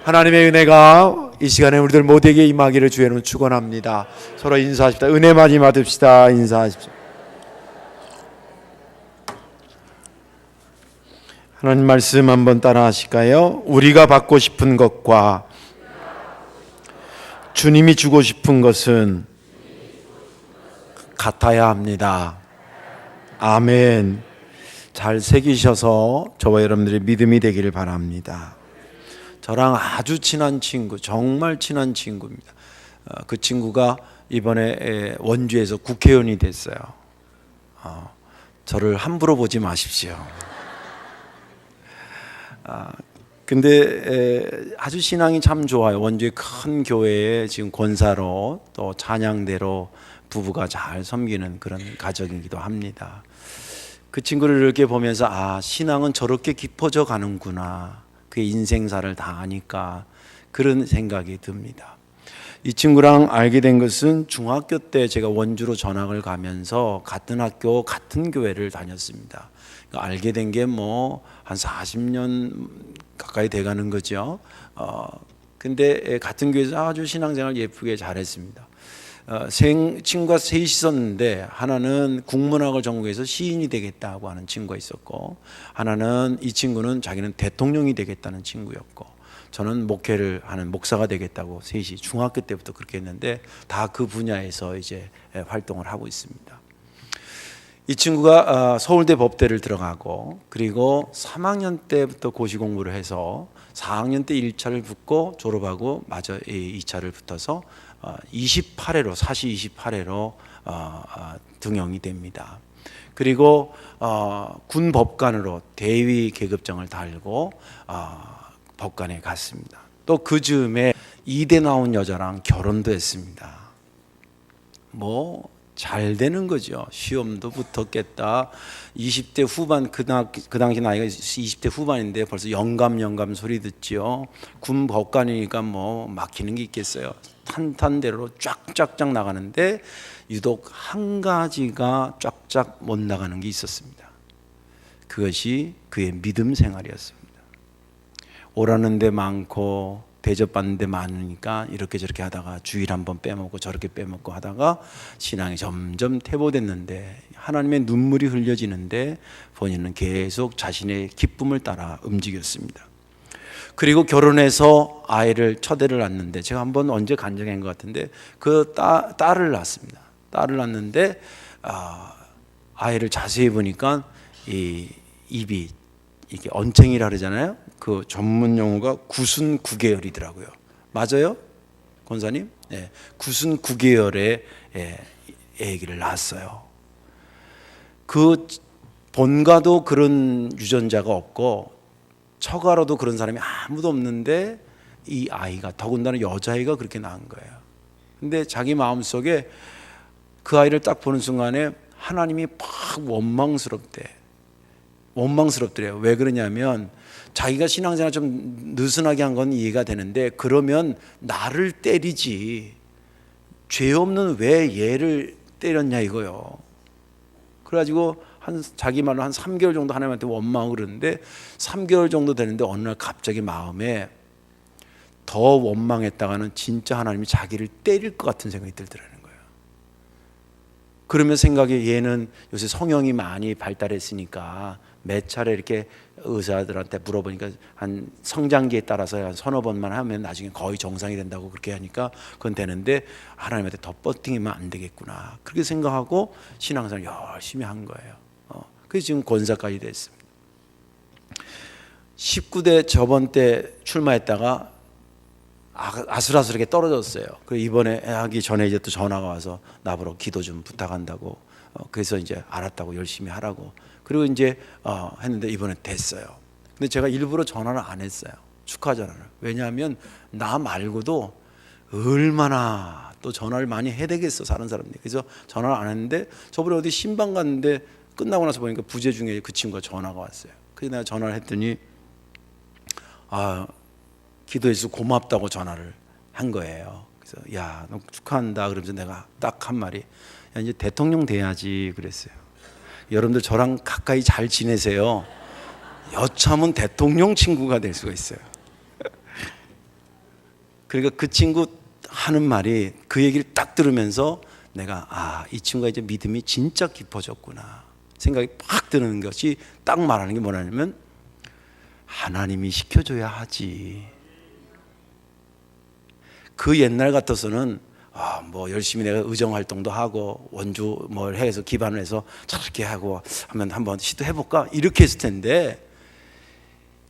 하나님의 은혜가 이 시간에 우리들 모두에게 임하기를 주의 이름으로 축원합니다. 서로 인사하십시다. 은혜 많이 받읍시다. 인사하십시오. 하나님 말씀 한번 따라 하실까요? 우리가 받고 싶은 것과 주님이 주고 싶은 것은 같아야 합니다. 아멘. 잘 새기셔서 저와 여러분들의 믿음이 되기를 바랍니다. 저랑 아주 친한 친구, 정말 친한 친구입니다. 그 친구가 이번에 원주에서 국회의원이 됐어요. 저를 함부로 보지 마십시오. 근데 아주 신앙이 참 좋아요. 원주의 큰 교회에 지금 권사로 또 찬양대로 부부가 잘 섬기는 그런 가정이기도 합니다. 그 친구를 이렇게 보면서 신앙은 저렇게 깊어져 가는구나. 그의 인생사를 다 아니까 그런 생각이 듭니다. 이 친구랑 알게 된 것은 중학교 때 제가 원주로 전학을 가면서 같은 학교 같은 교회를 다녔습니다. 그러니까 알게 된 게 뭐 한 40년 가까이 돼가는 거죠. 근데 같은 교회에서 아주 신앙생활 예쁘게 잘했습니다. 친구가 셋이 있었는데 하나는 국문학을 전공해서 시인이 되겠다고 하는 친구가 있었고, 하나는 이 친구는 자기는 대통령이 되겠다는 친구였고, 저는 목회를 하는 목사가 되겠다고 셋이 중학교 때부터 그렇게 했는데 다 그 분야에서 이제 활동을 하고 있습니다. 이 친구가 서울대 법대를 들어가고, 그리고 3학년 때부터 고시 공부를 해서 4학년 때 1차를 붙고 졸업하고 마저 2차를 붙어서 28회로 사시 28회로 등용이 됩니다. 그리고 군 법관으로 대위 계급장을 달고 법관에 갔습니다. 또 그 즈음에 이대 나온 여자랑 결혼도 했습니다. 뭐 잘 되는 거죠. 시험도 붙었겠다. 20대 후반, 그 당시 나이가 20대 후반인데 벌써 영감 소리 듣죠. 군 법관이니까 뭐 막히는 게 있겠어요. 탄탄대로 쫙쫙 나가는데 유독 한 가지가 쫙쫙 못 나가는 게 있었습니다. 그것이 그의 믿음 생활이었습니다. 오라는 데 많고 대접받는 데 많으니까 이렇게 저렇게 하다가 주일 한번 빼먹고 저렇게 빼먹고 하다가 신앙이 점점 퇴보됐는데 하나님의 눈물이 흘려지는데 본인은 계속 자신의 기쁨을 따라 움직였습니다. 그리고 결혼해서 아이를 첫애를 낳았는데, 제가 한번 언제 간증한 것 같은데 그 딸을 낳았습니다. 딸을 낳았는데 아이를 자세히 보니까 이 입이 이게 언챙이라 그러잖아요. 그 전문 용어가 구순 9개월이더라고요. 맞아요? 권사님? 네. 구순 9개월에 아기를 낳았어요. 그 본가도 그런 유전자가 없고 처가로도 그런 사람이 아무도 없는데 이 아이가, 더군다나 여자아이가 그렇게 낳은 거예요. 근데 자기 마음속에 그 아이를 딱 보는 순간에 하나님이 팍 원망스럽더래요. 왜 그러냐면 자기가 신앙생활 좀 느슨하게 한 건 이해가 되는데, 그러면 나를 때리지 죄 없는 왜 얘를 때렸냐 이거요. 그래가지고 자기 말로 한 3개월 정도 하나님한테 원망을 그러는데, 3개월 정도 되는데 어느 날 갑자기 마음에 더 원망했다가는 진짜 하나님이 자기를 때릴 것 같은 생각이 들더라는 거예요. 그러면 생각에 얘는 요새 성형이 많이 발달했으니까 몇 차례 이렇게 의사들한테 물어보니까 한 성장기에 따라서 한 서너 번만 하면 나중에 거의 정상이 된다고 그렇게 하니까 그건 되는데 하나님한테 더 버팅이면 안 되겠구나, 그렇게 생각하고 신앙생활 열심히 한 거예요. 그래서 지금 권사까지 됐습니다. 19대 저번 때 출마했다가 아슬아슬하게 떨어졌어요. 그리고 이번에 하기 전에 이제 또 전화가 와서 나보러 기도 좀 부탁한다고, 그래서 이제 알았다고 열심히 하라고. 그리고 이제 했는데 이번에 됐어요. 근데 제가 일부러 전화를 안 했어요. 축하 전화를. 왜냐하면 나 말고도 얼마나 또 전화를 많이 해야 되겠어, 다른 사람들이. 그래서 전화를 안 했는데 저번에 어디 신방 갔는데 끝나고 나서 보니까 부재 중에 그 친구가 전화가 왔어요. 그래서 내가 전화를 했더니 기도해서 고맙다고 전화를 한 거예요. 그래서 야, 너 축하한다 그러면서 내가 딱 한 말이, 야, 이제 대통령 돼야지 그랬어요. 여러분들 저랑 가까이 잘 지내세요. 여차하면 대통령 친구가 될 수가 있어요. 그러니까 그 친구 하는 말이, 그 얘기를 딱 들으면서 내가 이 친구가 이제 믿음이 진짜 깊어졌구나 생각이 팍 드는 것이, 딱 말하는 게 뭐냐면 하나님이 시켜줘야 하지. 그 옛날 같아서는 뭐 열심히 내가 의정 활동도 하고 원주 뭘 해서 기반을 해서 저렇게 하고 하면 한번 시도해볼까 이렇게 했을 텐데,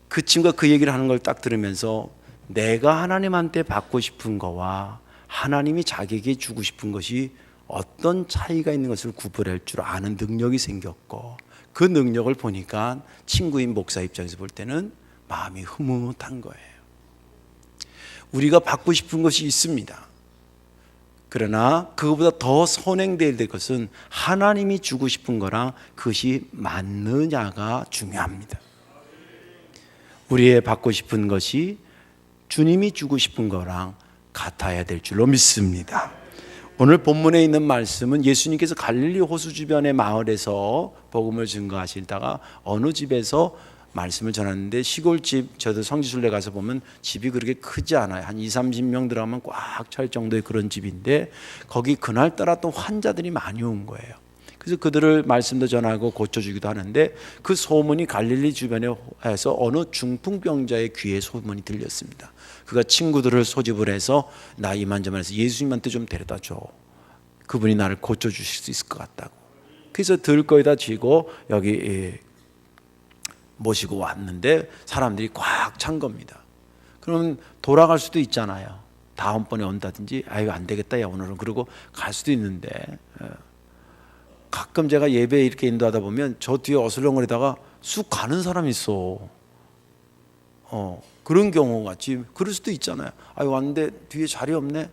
그 친구가 그 얘기를 하는 걸 딱 들으면서 내가 하나님한테 받고 싶은 거와 하나님이 자기에게 주고 싶은 것이 어떤 차이가 있는 것을 구별할 줄 아는 능력이 생겼고, 그 능력을 보니까 친구인 목사 입장에서 볼 때는 마음이 흐뭇한 거예요. 우리가 받고 싶은 것이 있습니다. 그러나 그것보다 더 선행되어야 될 것은 하나님이 주고 싶은 거랑 그것이 맞느냐가 중요합니다. 우리의 받고 싶은 것이 주님이 주고 싶은 거랑 같아야 될 줄로 믿습니다. 오늘 본문에 있는 말씀은 예수님께서 갈릴리 호수 주변의 마을에서 복음을 증거하시다가 어느 집에서 말씀을 전하는데, 시골집, 저도 성지순례 가서 보면 집이 그렇게 크지 않아요. 한 20-30명 들어가면 꽉 찰 정도의 그런 집인데, 거기 그날따라 또 환자들이 많이 온 거예요. 그래서 그들을 말씀도 전하고 고쳐주기도 하는데, 그 소문이 갈릴리 주변에 해서 어느 중풍병자의 귀에 소문이 들렸습니다. 그가 친구들을 소집을 해서 나 이만저만 해서 예수님한테 좀 데려다 줘, 그분이 나를 고쳐주실 수 있을 것 같다고. 그래서 들거에다 쥐고 여기 모시고 왔는데 사람들이 꽉 찬 겁니다. 그러면 돌아갈 수도 있잖아요. 다음번에 온다든지 아이고 안 되겠다 야 오늘은, 그러고 갈 수도 있는데, 가끔 제가 예배 이렇게 인도하다 보면 저 뒤에 어슬렁거리다가 쑥 가는 사람이 있어. 그런 경우가 지금 그럴 수도 있잖아요. 아유 왔는데 뒤에 자리 없네,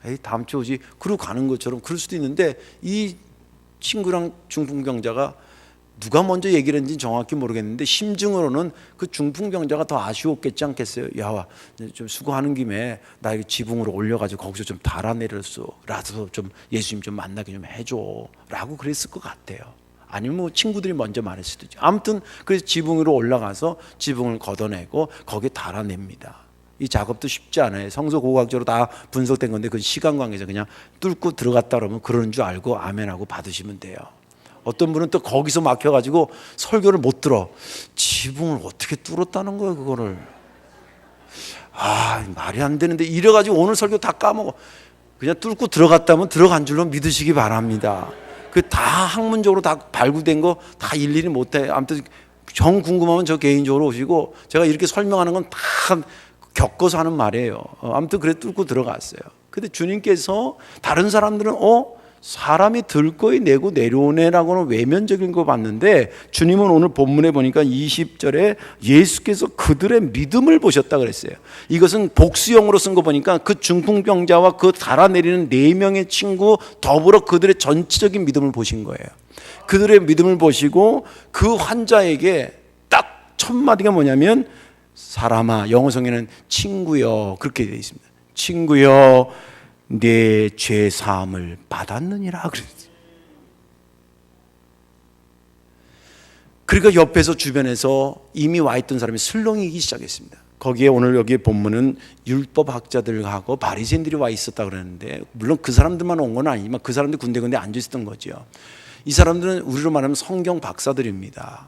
에이 다음 주 오지, 그러고 가는 것처럼 그럴 수도 있는데, 이 친구랑 중풍병자가 누가 먼저 얘기를 했는지 정확히 모르겠는데 심증으로는 그 중풍병자가 더 아쉬웠겠지 않겠어요? 야, 좀 수고하는 김에 나 이거 지붕으로 올려가지고 거기서 좀 달아내렸어 라도 좀 예수님 좀 만나게 좀 해줘 라고 그랬을 것 같아요. 아니면 뭐 친구들이 먼저 말했을 수도 있죠. 아무튼 그래서 지붕 위로 올라가서 지붕을 걷어내고 거기에 달아냅니다. 이 작업도 쉽지 않아요. 성서 고고학적으로 다 분석된 건데, 그 시간 관계에서 그냥 뚫고 들어갔다 그러면 그러는 줄 알고 아멘하고 받으시면 돼요. 어떤 분은 또 거기서 막혀가지고 설교를 못 들어. 지붕을 어떻게 뚫었다는 거예요, 그거를. 말이 안 되는데 이래가지고 오늘 설교 다 까먹어. 그냥 뚫고 들어갔다면 들어간 줄로 믿으시기 바랍니다. 그 다 학문적으로 다 발굴된 거 다 일일이 못해. 아무튼 정 궁금하면 저 개인적으로 오시고, 제가 이렇게 설명하는 건 다 겪어서 하는 말이에요. 아무튼 그래 뚫고 들어갔어요. 근데 주님께서 다른 사람들은 사람이 들거이 내고 내려오네라고는 외면적인 거 봤는데, 주님은 오늘 본문에 보니까 20절에 예수께서 그들의 믿음을 보셨다 그랬어요. 이것은 복수형으로 쓴 거 보니까 그 중풍병자와 그 달아내리는 4명의 친구 더불어 그들의 전체적인 믿음을 보신 거예요. 그들의 믿음을 보시고 그 환자에게 딱 첫 마디가 뭐냐면, 사람아, 영어 성에는 친구여 그렇게 되어 있습니다. 친구여, 내 죄 사함을 받았느니라 그랬어요. 그러니까 옆에서 주변에서 이미 와 있던 사람이 슬렁이기 시작했습니다. 거기에 오늘 여기 본문은 율법학자들하고 바리새인들이 와 있었다 그러는데, 물론 그 사람들만 온 건 아니지만 그 사람들 군데군데 앉아 있었던 거죠. 이 사람들은 우리로 말하면 성경 박사들입니다.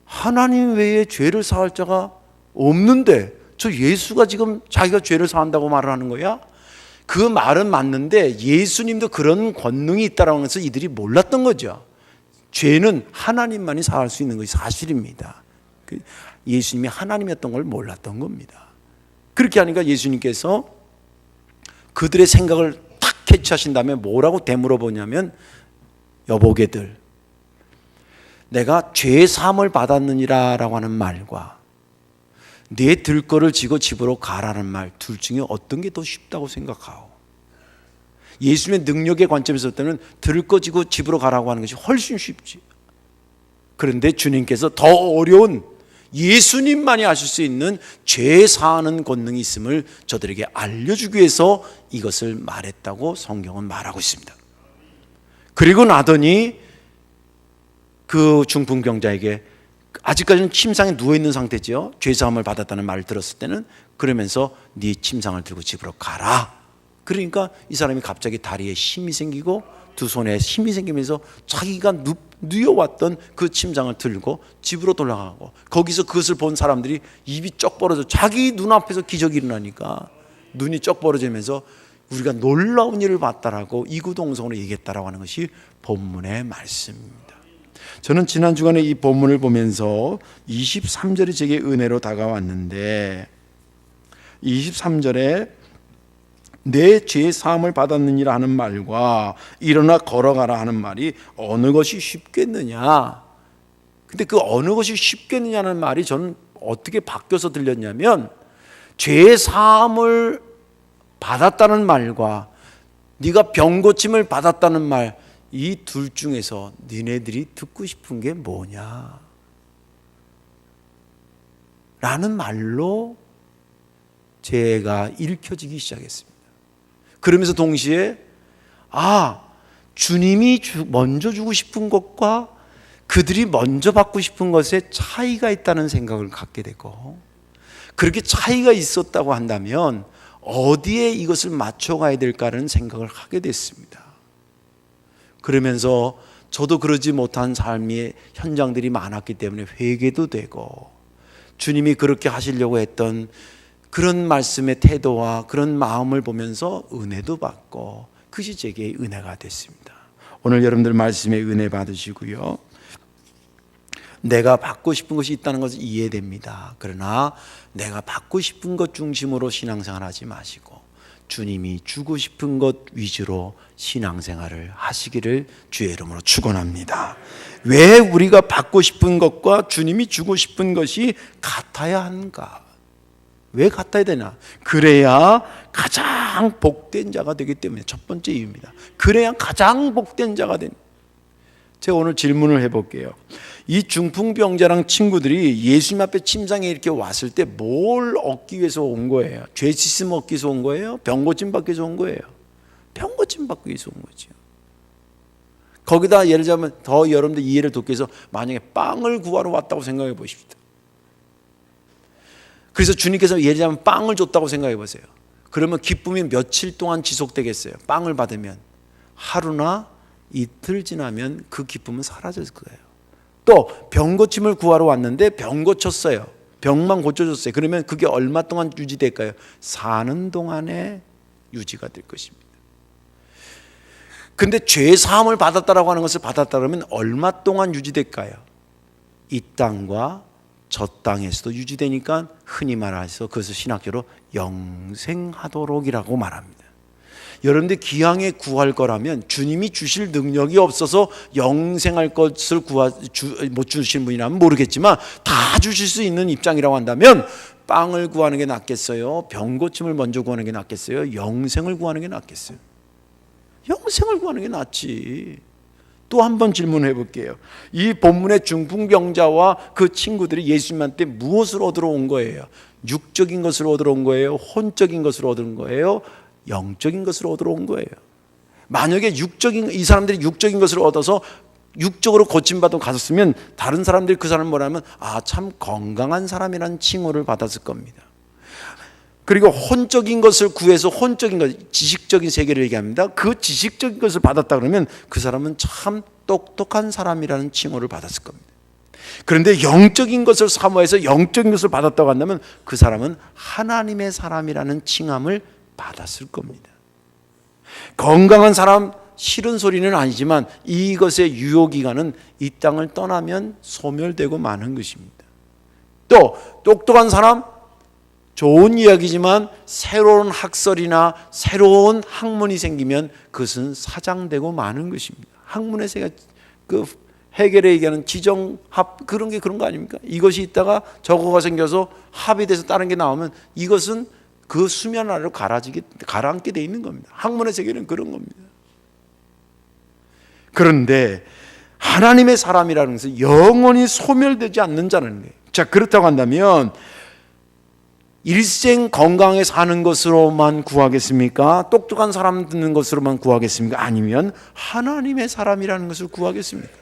하나님 외에 죄를 사할 자가 없는데 저 예수가 지금 자기가 죄를 사한다고 말을 하는 거야? 그 말은 맞는데 예수님도 그런 권능이 있다는 것을 이들이 몰랐던 거죠. 죄는 하나님만이 사할 수 있는 것이 사실입니다. 예수님이 하나님이었던 걸 몰랐던 겁니다. 그렇게 하니까 예수님께서 그들의 생각을 탁 캐치하신 다음에 뭐라고 되물어보냐면, 여보게들, 내가 죄 사함을 받았느니라 라고 하는 말과 내 들거를 지고 집으로 가라는 말, 둘 중에 어떤 게 더 쉽다고 생각하오? 예수님의 능력의 관점에서 볼 때는 들거 지고 집으로 가라고 하는 것이 훨씬 쉽지. 그런데 주님께서 더 어려운, 예수님만이 하실 수 있는 죄 사하는 권능이 있음을 저들에게 알려주기 위해서 이것을 말했다고 성경은 말하고 있습니다. 그리고 나더니 그 중풍병자에게 아직까지는 침상에 누워있는 상태죠. 죄사함을 받았다는 말을 들었을 때는. 그러면서 네 침상을 들고 집으로 가라. 그러니까 이 사람이 갑자기 다리에 힘이 생기고 두 손에 힘이 생기면서 자기가 누워왔던 그 침상을 들고 집으로 돌아가고, 거기서 그것을 본 사람들이 입이 쩍 벌어져, 자기 눈앞에서 기적이 일어나니까 눈이 쩍 벌어지면서 우리가 놀라운 일을 봤다라고 이구동성으로 얘기했다라고 하는 것이 본문의 말씀입니다. 저는 지난 주간에 이 본문을 보면서 23절이 제게 은혜로 다가왔는데, 23절에 내 죄 사함을 받았느니라 하는 말과 일어나 걸어가라 하는 말이 어느 것이 쉽겠느냐. 근데 그 어느 것이 쉽겠느냐는 말이 저는 어떻게 바뀌어서 들렸냐면, 죄 사함을 받았다는 말과 네가 병 고침을 받았다는 말, 이 둘 중에서 니네들이 듣고 싶은 게 뭐냐 라는 말로 제가 읽혀지기 시작했습니다. 그러면서 동시에 주님이 먼저 주고 싶은 것과 그들이 먼저 받고 싶은 것에 차이가 있다는 생각을 갖게 되고, 그렇게 차이가 있었다고 한다면 어디에 이것을 맞춰가야 될까라는 생각을 하게 됐습니다. 그러면서 저도 그러지 못한 삶의 현장들이 많았기 때문에 회개도 되고, 주님이 그렇게 하시려고 했던 그런 말씀의 태도와 그런 마음을 보면서 은혜도 받고, 그것이 제게 은혜가 됐습니다. 오늘 여러분들 말씀에 은혜 받으시고요, 내가 받고 싶은 것이 있다는 것을 이해됩니다. 그러나 내가 받고 싶은 것 중심으로 신앙생활 하지 마시고 주님이 주고 싶은 것 위주로 신앙생활을 하시기를 주의 이름으로 축원합니다. 왜 우리가 받고 싶은 것과 주님이 주고 싶은 것이 같아야 하는가? 왜 같아야 되나? 그래야 가장 복된 자가 되기 때문에, 첫 번째 이유입니다. 그래야 가장 복된 자가 되는. 제가 오늘 질문을 해볼게요. 이 중풍병자랑 친구들이 예수님 앞에 침상에 이렇게 왔을 때 뭘 얻기 위해서 온 거예요? 죄 씻음 얻기 위해서 온 거예요? 병 고침 받기 위해서 온 거예요? 병 고침 받기 위해서 온 거죠. 거기다 예를 들자면 더 여러분들 이해를 돕기 위해서 만약에 빵을 구하러 왔다고 생각해 보십시오. 그래서 주님께서 예를 들자면 빵을 줬다고 생각해 보세요. 그러면 기쁨이 며칠 동안 지속되겠어요? 빵을 받으면 하루나 이틀 지나면 그 기쁨은 사라질 거예요. 또 병 고침을 구하러 왔는데 병 고쳤어요. 병만 고쳐줬어요. 그러면 그게 얼마 동안 유지될까요? 사는 동안에 유지가 될 것입니다. 근데 죄 사함을 받았다라고 하는 것을 받았다 그러면 얼마 동안 유지될까요? 이 땅과 저 땅에서도 유지되니까 흔히 말해서 그것을 신학적으로 영생하도록이라고 말합니다. 여러분들 기왕에 구할 거라면 주님이 주실 능력이 없어서 영생할 것을 못 주실 분이라면 모르겠지만 다 주실 수 있는 입장이라고 한다면 빵을 구하는 게 낫겠어요? 병 고침을 먼저 구하는 게 낫겠어요? 영생을 구하는 게 낫겠어요? 영생을 구하는 게 낫지. 또 한 번 질문해 볼게요. 이 본문의 중풍병자와 그 친구들이 예수님한테 무엇을 얻으러 온 거예요? 육적인 것을 얻으러 온 거예요? 혼적인 것을 얻으러 온 거예요? 영적인 것을 얻으러 온 거예요. 만약에 이 사람들이 육적인 것을 얻어서 육적으로 고침받고 갔었으면 다른 사람들이 그 사람을 뭐라면 참 건강한 사람이라는 칭호를 받았을 겁니다. 그리고 혼적인 것을 구해서 혼적인 것, 지식적인 세계를 얘기합니다. 그 지식적인 것을 받았다 그러면 그 사람은 참 똑똑한 사람이라는 칭호를 받았을 겁니다. 그런데 영적인 것을 사모해서 영적인 것을 받았다고 한다면 그 사람은 하나님의 사람이라는 칭함을 받았을 겁니다. 건강한 사람, 싫은 소리는 아니지만 이것의 유효기간은 이 땅을 떠나면 소멸되고 마는 것입니다. 또 똑똑한 사람, 좋은 이야기지만 새로운 학설이나 새로운 학문이 생기면 그것은 사장되고 마는 것입니다. 학문의 세계가 그 해결에 얘기하는 지정합 그런 거 아닙니까? 이것이 있다가 저거가 생겨서 합이 돼서 다른 게 나오면 이것은 그 수면 아래로 가라앉게 돼 있는 겁니다. 학문의 세계는 그런 겁니다. 그런데 하나님의 사람이라는 것은 영원히 소멸되지 않는 자라는 거예요. 자, 그렇다고 한다면 일생 건강하게 사는 것으로만 구하겠습니까? 똑똑한 사람 듣는 것으로만 구하겠습니까? 아니면 하나님의 사람이라는 것을 구하겠습니까?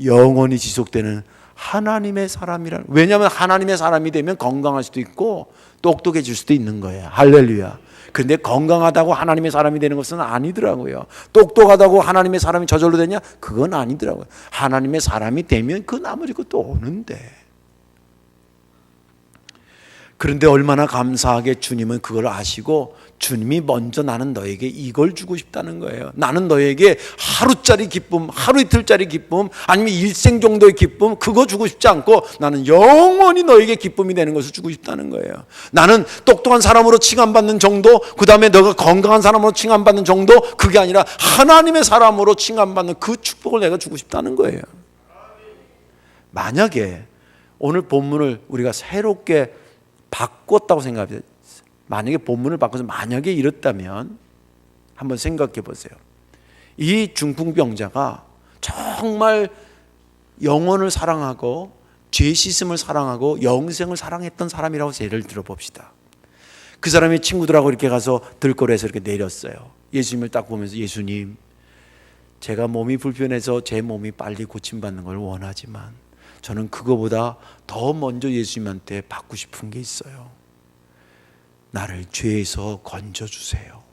영원히 지속되는 하나님의 사람이라는. 왜냐하면 하나님의 사람이 되면 건강할 수도 있고 똑똑해질 수도 있는 거예요. 할렐루야. 근데 건강하다고 하나님의 사람이 되는 것은 아니더라고요. 똑똑하다고 하나님의 사람이 저절로 되냐? 그건 아니더라고요. 하나님의 사람이 되면 그 나머지 것도 오는데. 그런데 얼마나 감사하게 주님은 그걸 아시고 주님이 먼저 나는 너에게 이걸 주고 싶다는 거예요. 나는 너에게 하루짜리 기쁨, 하루 이틀짜리 기쁨, 아니면 일생 정도의 기쁨, 그거 주고 싶지 않고 나는 영원히 너에게 기쁨이 되는 것을 주고 싶다는 거예요. 나는 똑똑한 사람으로 칭함받는 정도, 그 다음에 너가 건강한 사람으로 칭함받는 정도, 그게 아니라 하나님의 사람으로 칭함받는 그 축복을 내가 주고 싶다는 거예요. 만약에 오늘 본문을 우리가 새롭게 바꿨다고 생각해요. 만약에 본문을 바꿔서 만약에 이렇다면 한번 생각해 보세요. 이 중풍병자가 정말 영혼을 사랑하고 죄 씻음을 사랑하고 영생을 사랑했던 사람이라고 예를 들어봅시다. 그 사람이 친구들하고 이렇게 가서 들거리에서 이렇게 내렸어요. 예수님을 딱 보면서 예수님, 제가 몸이 불편해서 제 몸이 빨리 고침받는 걸 원하지만 저는 그거보다 더 먼저 예수님한테 받고 싶은 게 있어요. 나를 죄에서 건져주세요.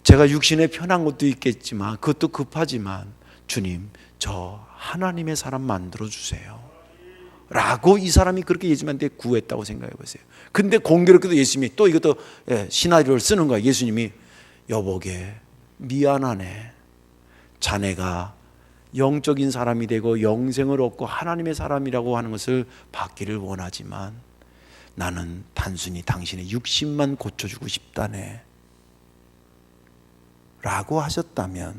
제가 육신에 편한 것도 있겠지만 그것도 급하지만 주님, 저 하나님의 사람 만들어주세요 라고 이 사람이 그렇게 예수님한테 구했다고 생각해 보세요. 근데 공교롭게도 예수님이 또 이것도 시나리오를 쓰는 거야. 예수님이 여보게 미안하네. 자네가 영적인 사람이 되고 영생을 얻고 하나님의 사람이라고 하는 것을 받기를 원하지만 나는 단순히 당신의 육신만 고쳐주고 싶다네 라고 하셨다면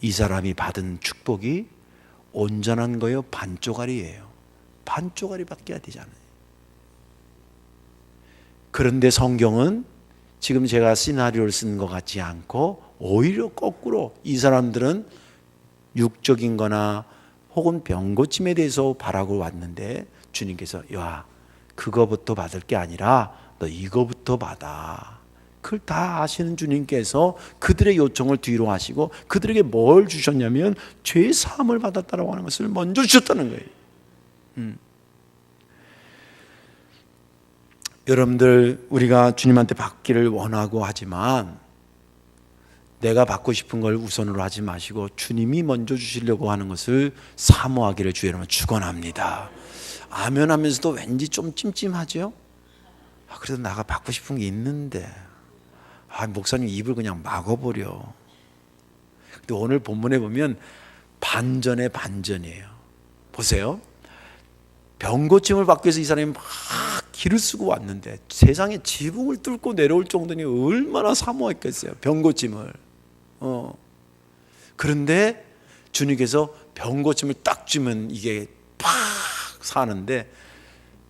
이 사람이 받은 축복이 온전한 거예요? 반쪽알이에요? 반쪽알이밖에 안 되잖아요. 그런데 성경은 지금 제가 시나리오를 쓴 것 같지 않고 오히려 거꾸로 이 사람들은 육적인 거나 혹은 병고침에 대해서 바라고 왔는데 주님께서 야, 그거부터 받을 게 아니라 너 이거부터 받아. 그걸 다 아시는 주님께서 그들의 요청을 뒤로 하시고 그들에게 뭘 주셨냐면 죄 사함을 받았다라고 하는 것을 먼저 주셨다는 거예요. 여러분들, 우리가 주님한테 받기를 원하고 하지만 내가 받고 싶은 걸 우선으로 하지 마시고 주님이 먼저 주시려고 하는 것을 사모하기를 주의 이름으로 축원합니다. 아멘 하면서도 왠지 좀 찜찜하죠? 그래도 내가 받고 싶은 게 있는데 목사님 입을 그냥 막아버려. 근데 오늘 본문에 보면 반전의 반전이에요. 보세요. 병고침을 받기 위해서 이 사람이 막 길을 쓰고 왔는데 세상에 지붕을 뚫고 내려올 정도니 얼마나 사모했겠어요. 병고침을. 그런데 주님께서 병고침을 딱 주면 이게 팍 사는데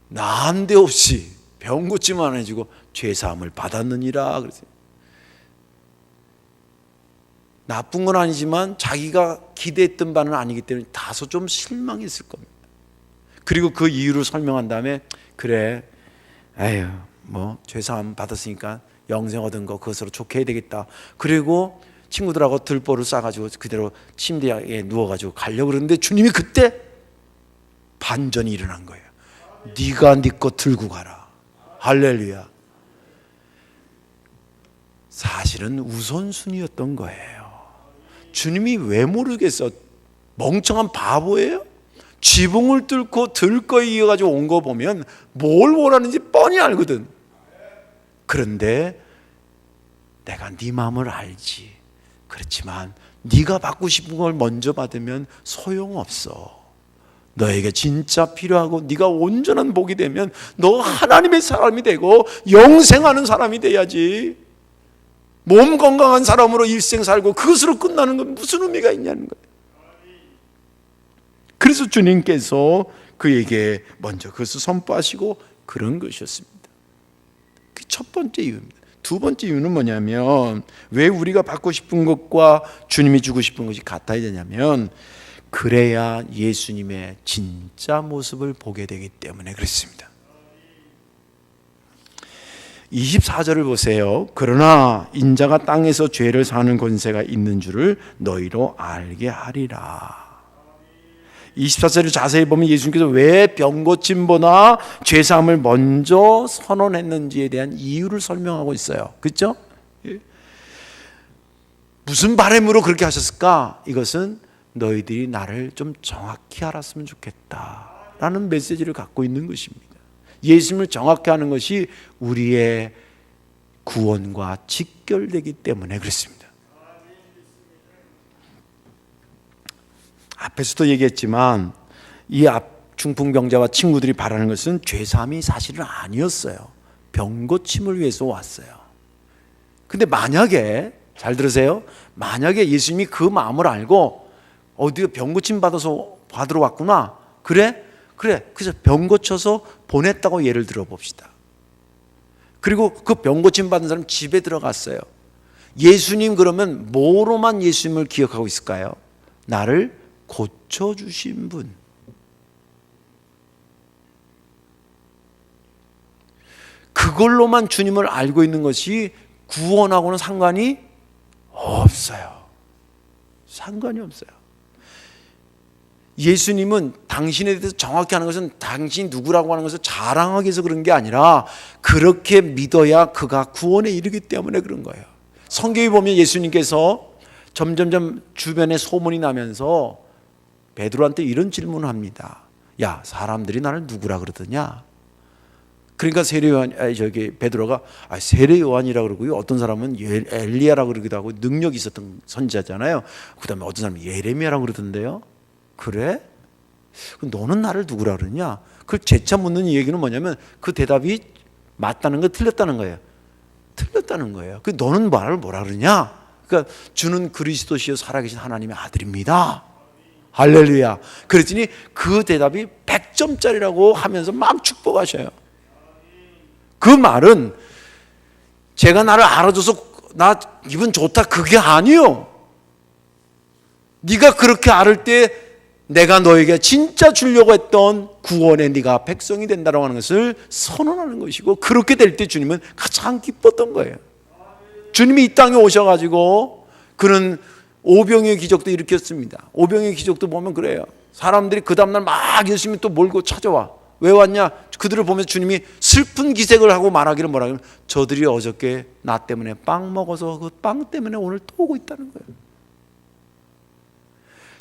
난데없이 병고침 안 해주고 죄사함을 받았느니라 그랬어요. 나쁜 건 아니지만 자기가 기대했던 바는 아니기 때문에 다소 좀 실망했을 겁니다. 그리고 그 이유를 설명한 다음에 그래, 에휴, 뭐 죄사함 받았으니까 영생 얻은 거 그것으로 좋게 해야 되겠다. 그리고 친구들하고 들보를 싸가지고 그대로 침대에 누워가지고 가려고 그러는데 주님이 그때 반전이 일어난 거예요. 네가 네 거 들고 가라. 할렐루야. 사실은 우선순위였던 거예요. 주님이 왜 모르겠어? 멍청한 바보예요? 지붕을 뚫고 들거에 이어가지고 온 거 보면 뭘 원하는지 뻔히 알거든. 그런데 내가 네 마음을 알지. 그렇지만 네가 받고 싶은 걸 먼저 받으면 소용없어. 너에게 진짜 필요하고 네가 온전한 복이 되면 너 하나님의 사람이 되고 영생하는 사람이 돼야지. 몸 건강한 사람으로 일생 살고 그것으로 끝나는 건 무슨 의미가 있냐는 거예요. 그래서 주님께서 그에게 먼저 그것을 선포하시고 그런 것이었습니다. 그게 첫 번째 이유입니다. 두 번째 이유는 뭐냐면 왜 우리가 받고 싶은 것과 주님이 주고 싶은 것이 같아야 되냐면 그래야 예수님의 진짜 모습을 보게 되기 때문에 그렇습니다. 24절을 보세요. 그러나 인자가 땅에서 죄를 사는 권세가 있는 줄을 너희로 알게 하리라. 24절을 자세히 보면 예수님께서 왜 병고침보다 죄사함을 먼저 선언했는지에 대한 이유를 설명하고 있어요. 그렇죠? 무슨 바람으로 그렇게 하셨을까? 이것은 너희들이 나를 좀 정확히 알았으면 좋겠다라는 메시지를 갖고 있는 것입니다. 예수님을 정확히 하는 것이 우리의 구원과 직결되기 때문에 그렇습니다. 앞에서도 얘기했지만 이 중풍병자와 친구들이 바라는 것은 죄사함이 사실은 아니었어요. 병고침을 위해서 왔어요. 근데 만약에, 잘 들으세요, 만약에 예수님이 그 마음을 알고 네가 병고침 받으러 왔구나, 그래서 병 고쳐서 보냈다고 예를 들어 봅시다. 그리고 그 병 고침 받은 사람 집에 들어갔어요. 예수님 그러면 뭐로만 예수님을 기억하고 있을까요? 나를 고쳐주신 분. 그걸로만 주님을 알고 있는 것이 구원하고는 상관이 없어요. 상관이 없어요. 예수님은 당신에 대해서 정확히 하는 것은 당신이 누구라고 하는 것을 자랑하기 위해서 그런 게 아니라 그렇게 믿어야 그가 구원에 이르기 때문에 그런 거예요. 성경에 보면 예수님께서 점점점 주변에 소문이 나면서 베드로한테 이런 질문을 합니다. 야, 사람들이 나를 누구라 그러더냐? 그러니까 베드로가 세례 요한이라 그러고요. 어떤 사람은 엘리야라 그러기도 하고 능력이 있었던 선지자잖아요. 그다음에 어떤 사람은 예레미야라 그러던데요. 그래? 너는 나를 누구라 그러냐? 그걸 재차 묻는 이 얘기는 뭐냐면 그 대답이 맞다는 거 틀렸다는 거예요. 틀렸다는 거예요. 너는 말을 뭐라 그러냐? 그러니까 주는 그리스도시요 살아계신 하나님의 아들입니다. 할렐루야. 그랬더니 그 대답이 100점짜리라고 하면서 막 축복하셔요. 그 말은 제가 나를 알아줘서 나 기분 좋다 그게 아니요. 네가 그렇게 알을 때 내가 너에게 진짜 주려고 했던 구원의 네가 백성이 된다고 하는 것을 선언하는 것이고, 그렇게 될 때 주님은 가장 기뻤던 거예요. 주님이 이 땅에 오셔가지고 그는 오병이의 기적도 일으켰습니다. 오병이의 기적도 보면 그래요. 사람들이 그 다음날 막 예수님이 또 몰고 찾아와. 왜 왔냐? 그들을 보면서 주님이 슬픈 기색을 하고 말하기를 뭐라 하면 저들이 어저께 나 때문에 빵 먹어서 그 빵 때문에 오늘 또 오고 있다는 거예요.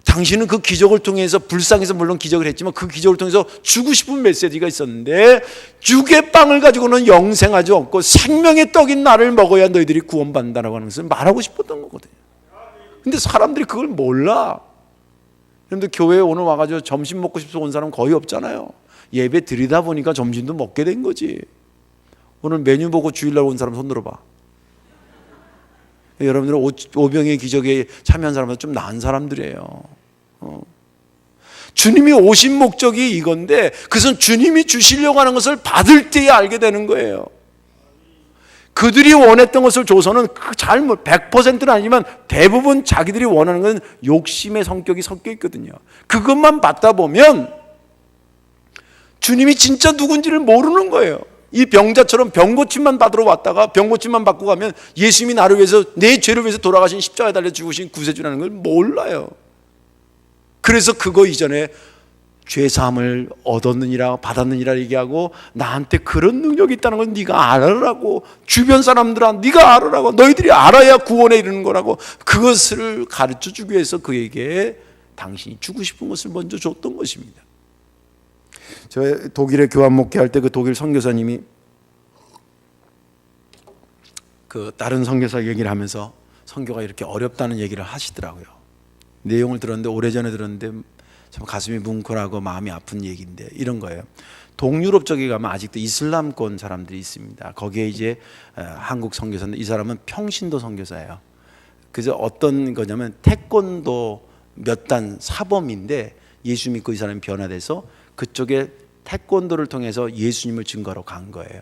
당신은 그 기적을 통해서 불쌍해서 물론 기적을 했지만 그 기적을 통해서 주고 싶은 메시지가 있었는데, 육의 빵을 가지고는 영생하지 않고 생명의 떡인 나를 먹어야 너희들이 구원받는다고 하는 것을 말하고 싶었던 거거든요. 근데 사람들이 그걸 몰라. 여러분들 교회에 오늘 와가지고 점심 먹고 싶어서 온 사람 거의 없잖아요. 예배 드리다 보니까 점심도 먹게 된 거지. 오늘 메뉴 보고 주일날 온 사람 손 들어봐. 여러분들은 오병의 기적에 참여한 사람은 좀 나은 사람들이에요. 주님이 오신 목적이 이건데, 그것은 주님이 주시려고 하는 것을 받을 때에 알게 되는 거예요. 그들이 원했던 것을 줘서는 잘못 100%는 아니지만 대부분 자기들이 원하는 건 욕심의 성격이 섞여 있거든요. 그것만 받다 보면 주님이 진짜 누군지를 모르는 거예요. 이 병자처럼 병고침만 받으러 왔다가 병고침만 받고 가면 예수님이 나를 위해서, 내 죄를 위해서 돌아가신 십자가에 달려 죽으신 구세주라는 걸 몰라요. 그래서 그거 이전에 죄사함을 얻었느니라 받았느니라 얘기하고, 나한테 그런 능력이 있다는 건 네가 알아라고, 주변 사람들아 네가 알아라고, 너희들이 알아야 구원에 이르는 거라고, 그것을 가르쳐 주기 위해서 그에게 당신이 주고 싶은 것을 먼저 줬던 것입니다. 저 독일에 교환 목회할 때 그 독일 선교사님이 그 다른 선교사 얘기를 하면서 선교가 이렇게 어렵다는 얘기를 하시더라고요. 내용을 들었는데, 오래전에 들었는데 참 가슴이 뭉클하고 마음이 아픈 얘기인데 이런 거예요. 동유럽 쪽에 가면 아직도 이슬람권 사람들이 있습니다. 거기에 이제 한국 선교사인데, 이 사람은 평신도 선교사예요. 그래서 어떤 거냐면 태권도 몇 단 사범인데 예수 믿고 이 사람이 변화돼서 그쪽에 태권도를 통해서 예수님을 증거하러 간 거예요.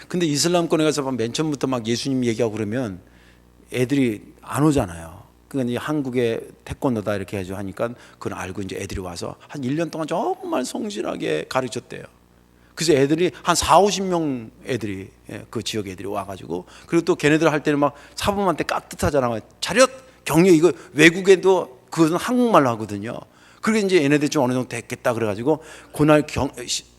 근데 이슬람권에 가서 맨 처음부터 막 예수님 얘기하고 그러면 애들이 안 오잖아요. 그러니까 한국의 태권도다 이렇게 해서 하니까 그걸 알고 이제 애들이 와서 한 1년 동안 정말 성실하게 가르쳤대요. 그래서 애들이 한 40-50명 애들이, 그 지역 애들이 와가지고, 그리고 또 걔네들 할 때는 막 사범한테 깍듯하잖아. 차렷 경례, 이거 외국에도 그것은 한국말로 하거든요. 그리고 이제 얘네들 좀 어느 정도 됐겠다 그래가지고 그날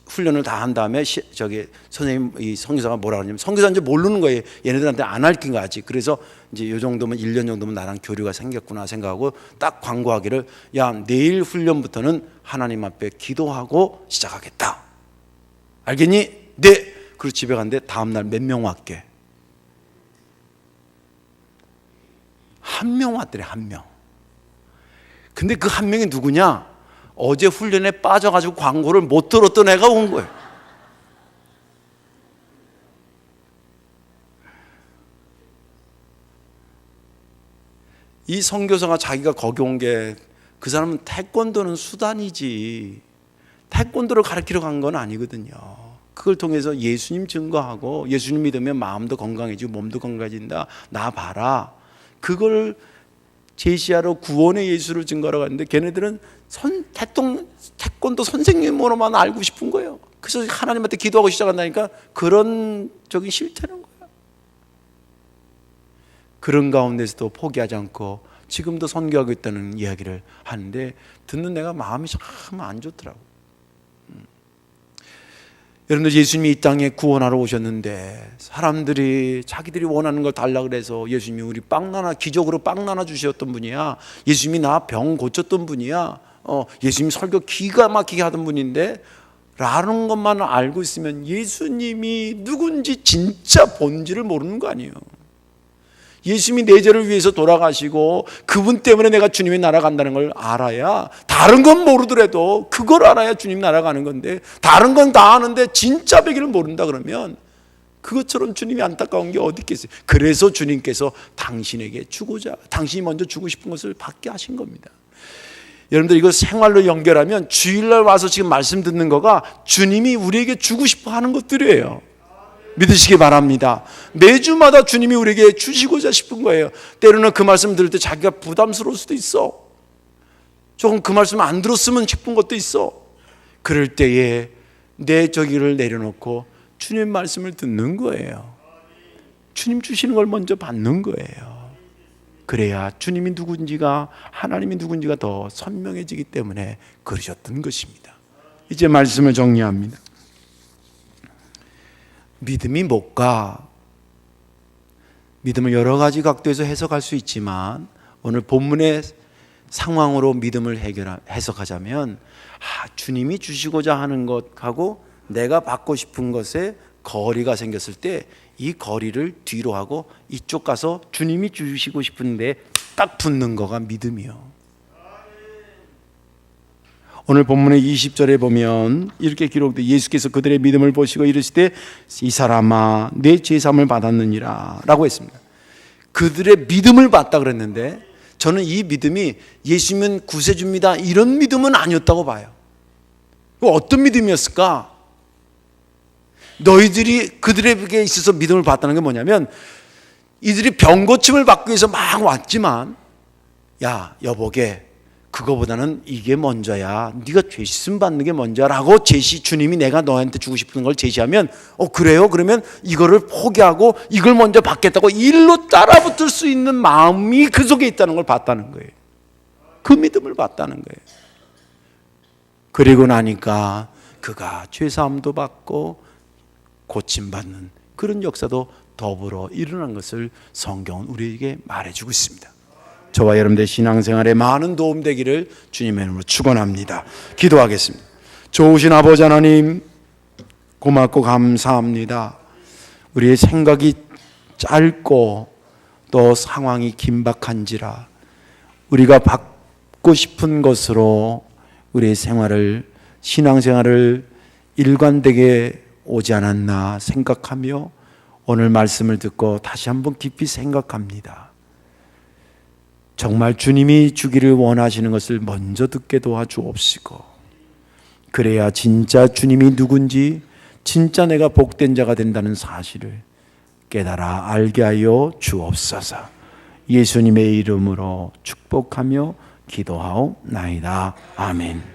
훈련을 다 한 다음에 저기 선생님, 이 선교사가 뭐라 그러냐면, 선교사인지 모르는 거예요. 얘네들한테 안 알린 거 아직. 그래서 이제 요 정도면 1년 정도면 나랑 교류가 생겼구나 생각하고 딱 광고하기를, 야, 내일 훈련부터는 하나님 앞에 기도하고 시작하겠다. 알겠니? 네. 그리고 집에 갔는데 다음날 몇 명 왔게? 한 명 왔더래, 한 명. 근데 그 한 명이 누구냐? 어제 훈련에 빠져가지고 광고를 못 들었던 애가 온 거예요. 이 선교사가 자기가 거기 온 게, 그 사람은 태권도는 수단이지 태권도를 가르치러 간 건 아니거든요. 그걸 통해서 예수님 증거하고, 예수님 믿으면 마음도 건강해지고 몸도 건강해진다, 나 봐라, 그걸 제시하러 구원의 예수를 증거하러 갔는데, 걔네들은 태권도 선생님으로만 알고 싶은 거예요. 그래서 하나님한테 기도하고 시작한다니까 그런 적이 싫다는 거야. 그런 가운데서도 포기하지 않고 지금도 선교하고 있다는 이야기를 하는데, 듣는 내가 마음이 참 안 좋더라고. 여러분들, 예수님이 이 땅에 구원하러 오셨는데 사람들이 자기들이 원하는 걸 달라 그래서, 예수님이 우리 기적으로 빵 나눠 주셨던 분이야. 예수님이 나 병 고쳤던 분이야. 예수님이 설교 기가 막히게 하던 분인데, 라는 것만 알고 있으면 예수님이 누군지 진짜 본질을 모르는 거 아니에요. 예수님이 내 죄를 위해서 돌아가시고 그분 때문에 내가 주님의 나라 간다는 걸 알아야, 다른 건 모르더라도 그걸 알아야 주님 나라 가는 건데, 다른 건 다 아는데 진짜 배기를 모른다 그러면 그것처럼 주님이 안타까운 게 어디 있겠어요. 그래서 주님께서 당신에게 당신이 먼저 주고 싶은 것을 받게 하신 겁니다. 여러분들, 이거 생활로 연결하면 주일날 와서 지금 말씀 듣는 거가 주님이 우리에게 주고 싶어 하는 것들이에요. 믿으시기 바랍니다. 매주마다 주님이 우리에게 주시고자 싶은 거예요. 때로는 그 말씀 들을 때 자기가 부담스러울 수도 있어. 조금 그 말씀 안 들었으면 싶은 것도 있어. 그럴 때에 내 저기를 내려놓고 주님 말씀을 듣는 거예요. 주님 주시는 걸 먼저 받는 거예요. 그래야 주님이 누군지가, 하나님이 누군지가 더 선명해지기 때문에 그러셨던 것입니다. 이제 말씀을 정리합니다. 믿음이 뭘까? 믿음을 여러 가지 각도에서 해석할 수 있지만, 오늘 본문의 상황으로 믿음을 해석하자면, 주님이 주시고자 하는 것하고 내가 받고 싶은 것에 거리가 생겼을 때 이 거리를 뒤로 하고 이쪽 가서 주님이 주시고 싶은데 딱 붙는 거가 믿음이요. 오늘 본문의 20절에 보면 이렇게 기록돼, 예수께서 그들의 믿음을 보시고 이르시되 이 사람아 내 죄사함을 받았느니라 라고 했습니다. 그들의 믿음을 봤다 그랬는데, 저는 이 믿음이 예수님은 구세주입니다 이런 믿음은 아니었다고 봐요. 어떤 믿음이었을까? 너희들이 그들에게 있어서 믿음을 봤다는 게 뭐냐면, 이들이 병 고침을 받기 위해서 막 왔지만, 야 여보게, 그거보다는 이게 먼저야, 네가 죄 씻음 받는 게 먼저야 라고 주님이 내가 너한테 주고 싶은 걸 제시하면, 그래요? 그러면 이거를 포기하고 이걸 먼저 받겠다고 일로 따라붙을 수 있는 마음이 그 속에 있다는 걸 봤다는 거예요. 그 믿음을 봤다는 거예요. 그리고 나니까 그가 죄사함도 받고 고침받는 그런 역사도 더불어 일어난 것을 성경은 우리에게 말해주고 있습니다. 저와 여러분들의 신앙생활에 많은 도움 되기를 주님의 이름으로 축원합니다. 기도하겠습니다. 좋으신 아버지 하나님, 고맙고 감사합니다. 우리의 생각이 짧고 또 상황이 긴박한지라 우리가 받고 싶은 것으로 우리의 신앙생활을 일관되게 오지 않았나 생각하며 오늘 말씀을 듣고 다시 한번 깊이 생각합니다. 정말 주님이 주기를 원하시는 것을 먼저 듣게 도와주옵시고, 그래야 진짜 주님이 누군지, 진짜 내가 복된 자가 된다는 사실을 깨달아 알게 하여 주옵소서. 예수님의 이름으로 축복하며 기도하옵나이다. 아멘.